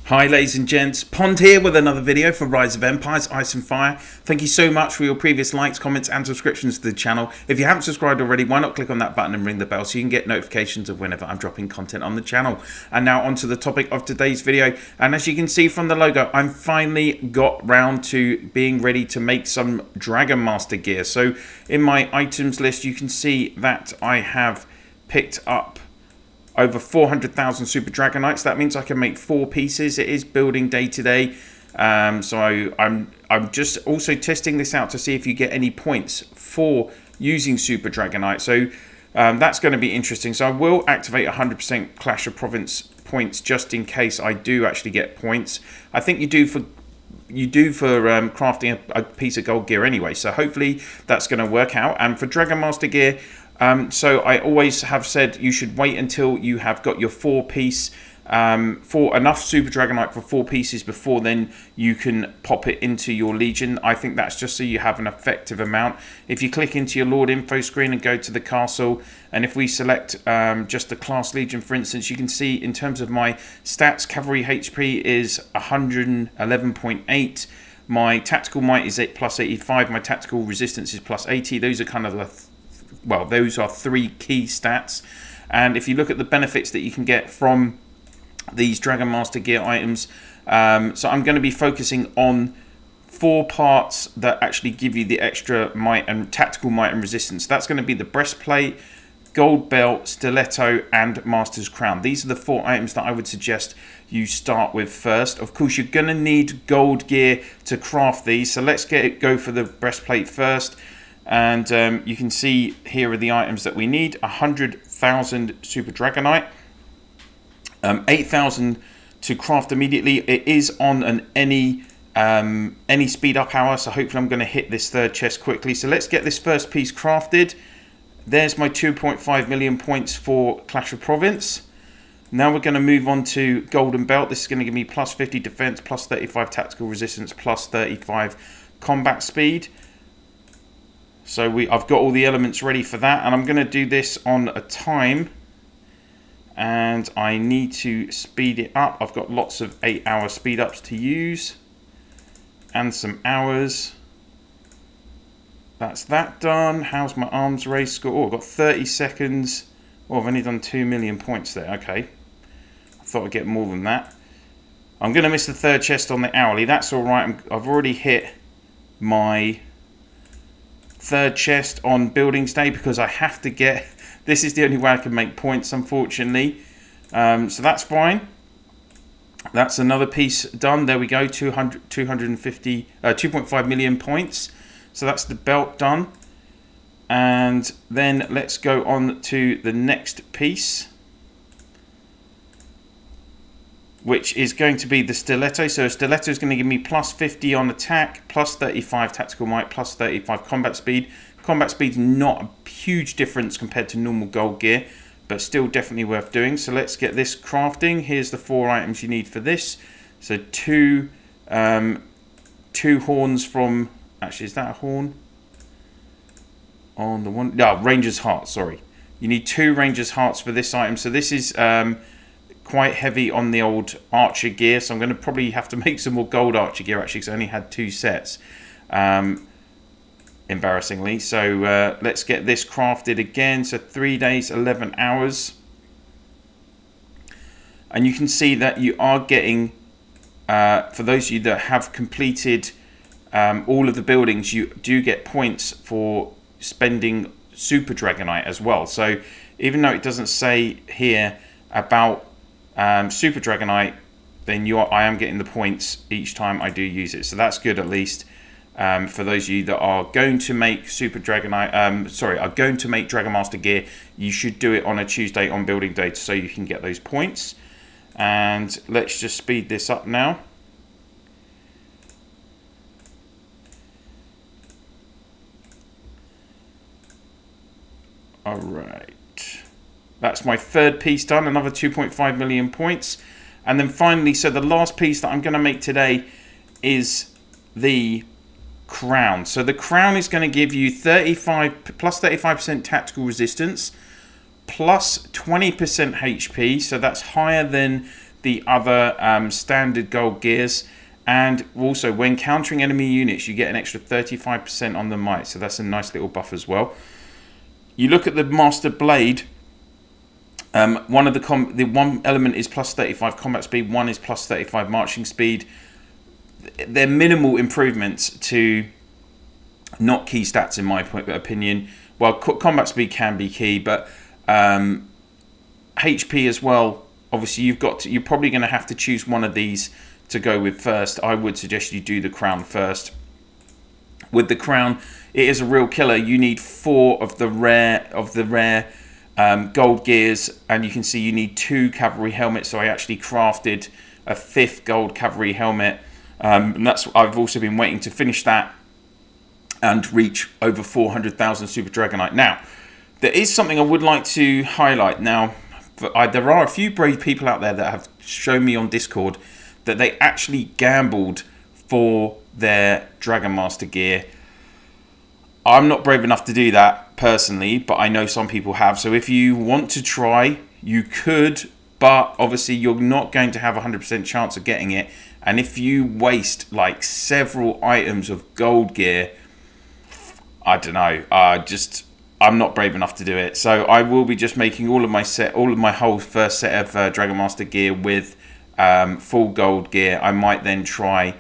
Hi ladies and gents, Pond here with another video for Rise of Empires, Ice and Fire. Thank you so much for your previous likes, comments and subscriptions to the channel. If you haven't subscribed already, why not click on that button and ring the bell so you can get notifications of whenever I'm dropping content on the channel. And now on to the topic of today's video. And as you can see from the logo, I'm finally got round to being ready to make some Dragon Master gear. So in my items list, you can see that I have picked up over 400,000 Super Dragonites. That means I can make 4 pieces. It is building day today, so I'm just also testing this out to see if you get any points for using Super Dragonite. So that's going to be interesting. So I will activate 100% Clash of Province points just in case I do actually get points. I think you do for crafting a piece of gold gear anyway. So hopefully that's going to work out. And for Dragon Master gear, so I always have said you should wait until you have got your 4-piece, for enough Super Dragonite for 4 pieces before then you can pop it into your Legion. I think that's just so you have an effective amount. If you click into your Lord info screen and go to the castle, and if we select just the class Legion for instance, you can see in terms of my stats, cavalry HP is 111.8. My tactical might is plus 85, my tactical resistance is plus 80. Those are kind of the those are 3 key stats. And if you look at the benefits that you can get from these Dragon Master gear items, so I'm going to be focusing on 4 parts that actually give you the extra might and tactical might and resistance. That's going to be the breastplate, gold belt, stiletto and master's crown. These are the 4 items that I would suggest you start with first. Of course, you're going to need gold gear to craft these, so let's go for the breastplate first. And you can see here are the items that we need: 100,000 Super Dragonite, 8,000 to craft immediately. It is on an any speed up hour, so hopefully I'm going to hit this 3rd chest quickly. So let's get this first piece crafted. There's my 2.5 million points for Clash of Province. Now we're going to move on to Golden Belt. This is going to give me plus 50 defense, plus 35 tactical resistance, plus 35 combat speed. So I've got all the elements ready for that, and I'm going to do this on a time, and I need to speed it up. I've got lots of 8-hour speed ups to use and some hours. That's that done. How's my arms race score? Oh, I've got 30 seconds. Oh, I've only done 2 million points there. Okay, I thought I'd get more than that. I'm going to miss the 3rd chest on the hourly. That's all right. I've already hit my 3rd chest on buildings day because I have to get, this is the only way I can make points, unfortunately. So that's fine. That's another piece done. There we go, 2.5 million points. So that's the belt done. And then let's go on to the next piece, which is going to be the stiletto. So a stiletto is going to give me plus 50 on attack, plus 35 tactical might, plus 35 combat speed. Combat speed's not a huge difference compared to normal gold gear, but still definitely worth doing. So let's get this crafting. Here's the 4 items you need for this. So two horns from, actually is that a horn? On the one, no, Ranger's Heart, sorry. You need 2 Ranger's Hearts for this item. So this is quite heavy on the old archer gear, so I'm going to probably have to make some more gold archer gear actually, because I only had 2 sets, embarrassingly. So let's get this crafted again. So 3 days, 11 hours, and you can see that you are getting, for those of you that have completed all of the buildings, you do get points for spending Super Dragonite as well. So even though it doesn't say here about Super Dragonite, then I am getting the points each time I do use it, so that's good. At least for those of you that are going to make Super Dragonite, are going to make Dragon Master gear, you should do it on a Tuesday on building day so you can get those points. And let's just speed this up now. All right. That's my 3rd piece done, another 2.5 million points. And then finally, so the last piece that I'm going to make today is the crown. So the crown is going to give you 35% tactical resistance, plus 20% HP. So that's higher than the other standard gold gears. And also, when countering enemy units, you get an extra 35% on the might. So that's a nice little buff as well. You look at the Master Blade. The one element is plus 35 combat speed. One is plus 35 marching speed. They're minimal improvements to not key stats, in my opinion. Well, combat speed can be key, but HP as well. Obviously, you're probably going to have to choose one of these to go with first. I would suggest you do the crown first. With the crown, it is a real killer. You need 4 of the rare gold gears, and you can see you need 2 cavalry helmets. So I actually crafted a 5th gold cavalry helmet, and I've also been waiting to finish that and reach over 400,000 Super Dragonite. Now, there is something I would like to highlight. Now, there are a few brave people out there that have shown me on Discord that they actually gambled for their Dragon Master gear. I'm not brave enough to do that personally, but I know some people have. So if you want to try, you could, but obviously you're not going to have a 100% chance of getting it. And if you waste like several items of gold gear, I don't know, I'm not brave enough to do it. So I will be just making all of my whole first set of Dragon Master gear with full gold gear. I might then try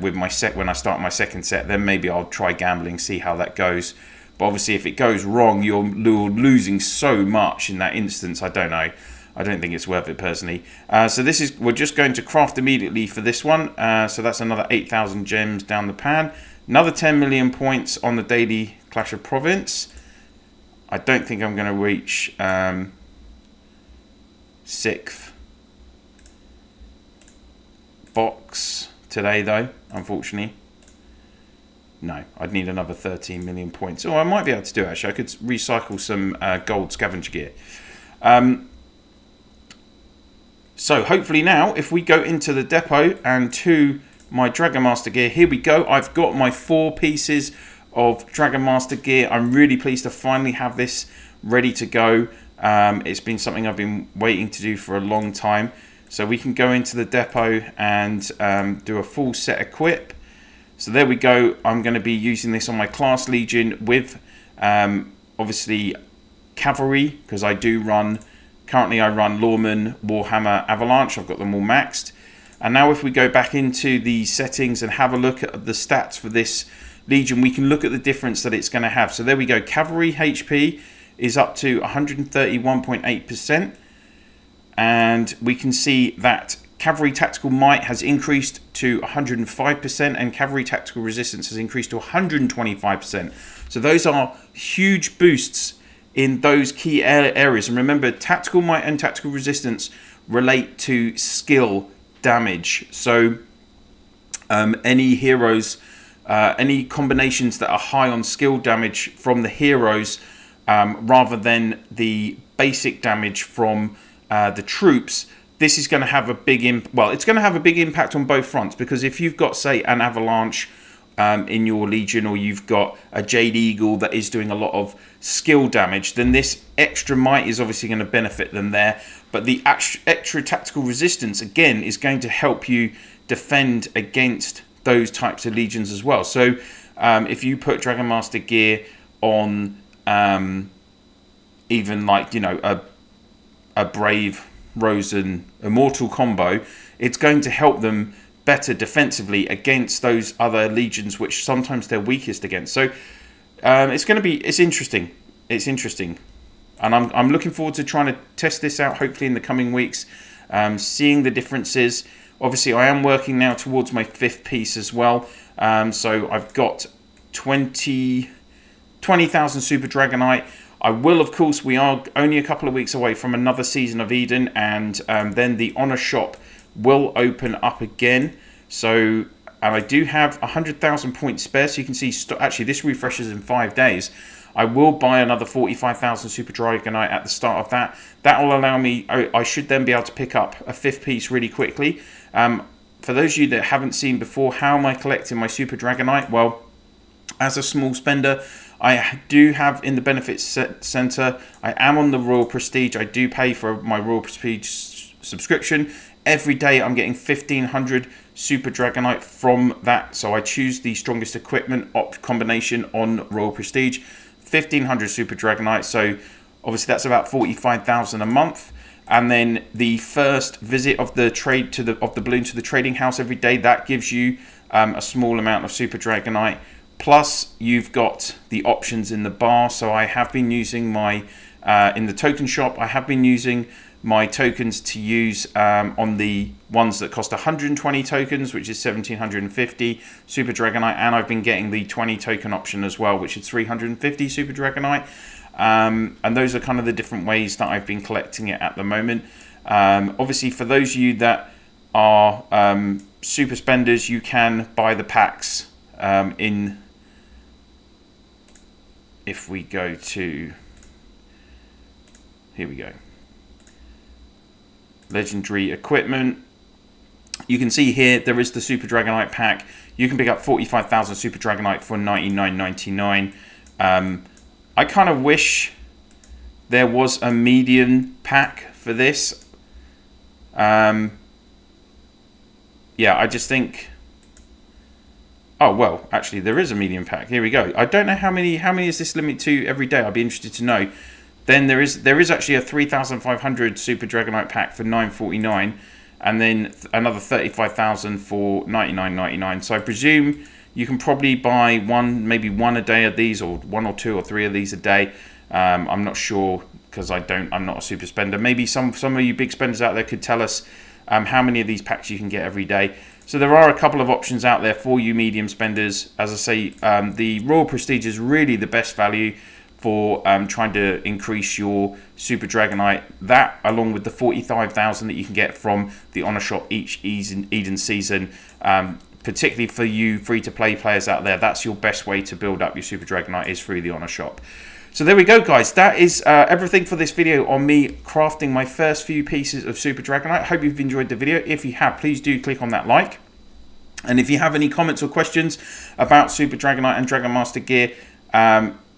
with my set when I start my second set. Then maybe I'll try gambling, see how that goes. But obviously, if it goes wrong, you're losing so much in that instance. I don't know. I don't think it's worth it personally. So we're just going to craft immediately for this one. So that's another 8,000 gems down the pan. Another 10 million points on the daily Clash of Province. I don't think I'm going to reach 6th box today, though, unfortunately. No, I'd need another 13 million points. Oh, I might be able to do it, actually. I could recycle some gold scavenger gear. So hopefully now, if we go into the depot and to my Dragon Master gear, here we go. I've got my 4 pieces of Dragon Master gear. I'm really pleased to finally have this ready to go. It's been something I've been waiting to do for a long time. So we can go into the depot and do a full set equip. So there we go. I'm going to be using this on my class Legion with obviously cavalry, because I do run, currently I run Lawman, Warhammer, Avalanche. I've got them all maxed. And now if we go back into the settings and have a look at the stats for this Legion, we can look at the difference that it's going to have. So there we go. Cavalry HP is up to 131.8%. And we can see that Cavalry Tactical Might has increased to 105%, and Cavalry Tactical Resistance has increased to 125%. So those are huge boosts in those key areas. And remember, Tactical Might and Tactical Resistance relate to skill damage. So any heroes, any combinations that are high on skill damage from the heroes, rather than the basic damage from the troops, this is going to have a big it's going to have a big impact on both fronts, because if you've got, say, an Avalanche in your Legion, or you've got a Jade Eagle that is doing a lot of skill damage, then this extra might is obviously going to benefit them there. But the extra tactical resistance, again, is going to help you defend against those types of Legions as well. So if you put Dragon Master gear on even like, you know, a Brave, Rosen, Immortal combo, it's going to help them better defensively against those other Legions, which sometimes they're weakest against. So it's interesting. It's interesting. And I'm looking forward to trying to test this out, hopefully in the coming weeks, seeing the differences. Obviously, I am working now towards my 5th piece as well. So I've got 20,000 Super Dragonite. I will, of course, we are only a couple of weeks away from another season of Eden, and then the Honor Shop will open up again. So, and I do have 100,000 points spare, so you can see, actually this refreshes in 5 days. I will buy another 45,000 Super Dragonite at the start of that. That will allow me, I should then be able to pick up a 5th piece really quickly. For those of you that haven't seen before, how am I collecting my Super Dragonite? Well, as a small spender, I do have in the benefits center, I am on the Royal Prestige. I do pay for my Royal Prestige subscription. Every day I'm getting 1500 Super Dragonite from that. So I choose the strongest equipment combination on Royal Prestige. 1500 Super Dragonite. So obviously that's about 45,000 a month. And then the first visit of the balloon to the trading house every day, that gives you a small amount of Super Dragonite. Plus you've got the options in the bar. So I have been using my in the token shop, I have been using my tokens to use on the ones that cost 120 tokens, which is 1750 Super Dragonite, and I've been getting the 20 token option as well, which is 350 Super Dragonite. And those are kind of the different ways that I've been collecting it at the moment. Obviously, for those of you that are super spenders, you can buy the packs if we go to, here we go, legendary equipment. You can see here there is the Super Dragonite pack. You can pick up 45,000 Super Dragonite for $99.99. I kind of wish there was a medium pack for this. Yeah, I just think, oh well, actually there is a medium pack. Here we go. I don't know how many is this limit to every day. I'd be interested to know. Then there is actually a 3,500 Super Dragonite pack for $9.49, and then another 35,000 for $99.99. So I presume you can probably buy maybe one a day of these, or one or two or three of these a day. I'm not sure because I'm not a super spender. Maybe some of you big spenders out there could tell us how many of these packs you can get every day. So there are a couple of options out there for you medium spenders. As I say, the Royal Prestige is really the best value for trying to increase your Super Dragonite. That, along with the 45,000 that you can get from the Honor Shop each Eden season, particularly for you free-to-play players out there, that's your best way to build up your Super Dragonite, is through the Honor Shop. So there we go, guys. That is everything for this video on me crafting my first few pieces of Super Dragonite. I hope you've enjoyed the video. If you have, please do click on that like. And if you have any comments or questions about Super Dragonite and Dragon Master gear,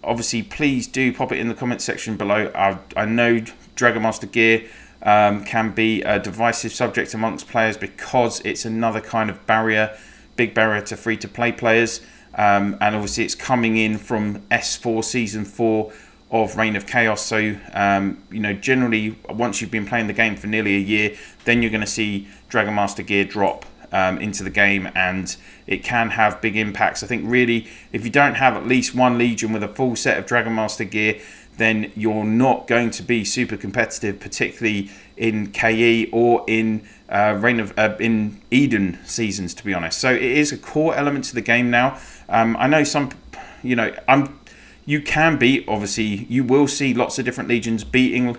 obviously please do pop it in the comment section below. I know Dragon Master gear can be a divisive subject amongst players because it's another kind of big barrier to free-to-play players. And obviously it's coming in from S4 Season 4 of Reign of Chaos. So, you know, generally, once you've been playing the game for nearly a year, then you're going to see Dragon Master gear drop into the game, and it can have big impacts. I think really, if you don't have at least one Legion with a full set of Dragon Master gear, then you're not going to be super competitive, particularly in KE or in in Eden seasons, to be honest. So it is a core element to the game now. I know some, you know, you can beat, obviously, you will see lots of different Legions beating,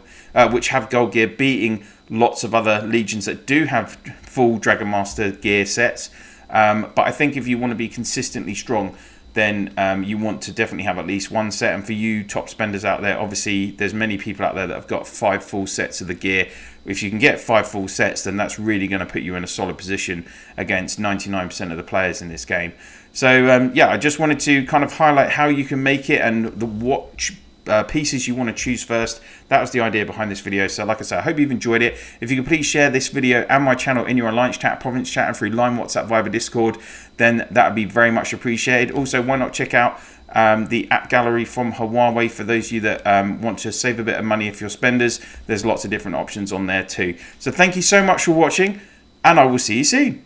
which have gold gear, beating lots of other Legions that do have full Dragon Master gear sets. But I think if you want to be consistently strong, then you want to definitely have at least one set. And for you top spenders out there, obviously there's many people out there that have got 5 full sets of the gear. If you can get 5 full sets, then that's really going to put you in a solid position against 99% of the players in this game. So yeah, I just wanted to kind of highlight how you can make it and what pieces you want to choose first. That was the idea behind this video. So like I said, I hope you've enjoyed it. If you could please share this video and my channel in your alliance chat, province chat, and through Line, WhatsApp, Viber, Discord, then that would be very much appreciated. Also, why not check out the app gallery from Huawei for those of you that want to save a bit of money if you're spenders. There's lots of different options on there too. So thank you so much for watching, and I will see you soon.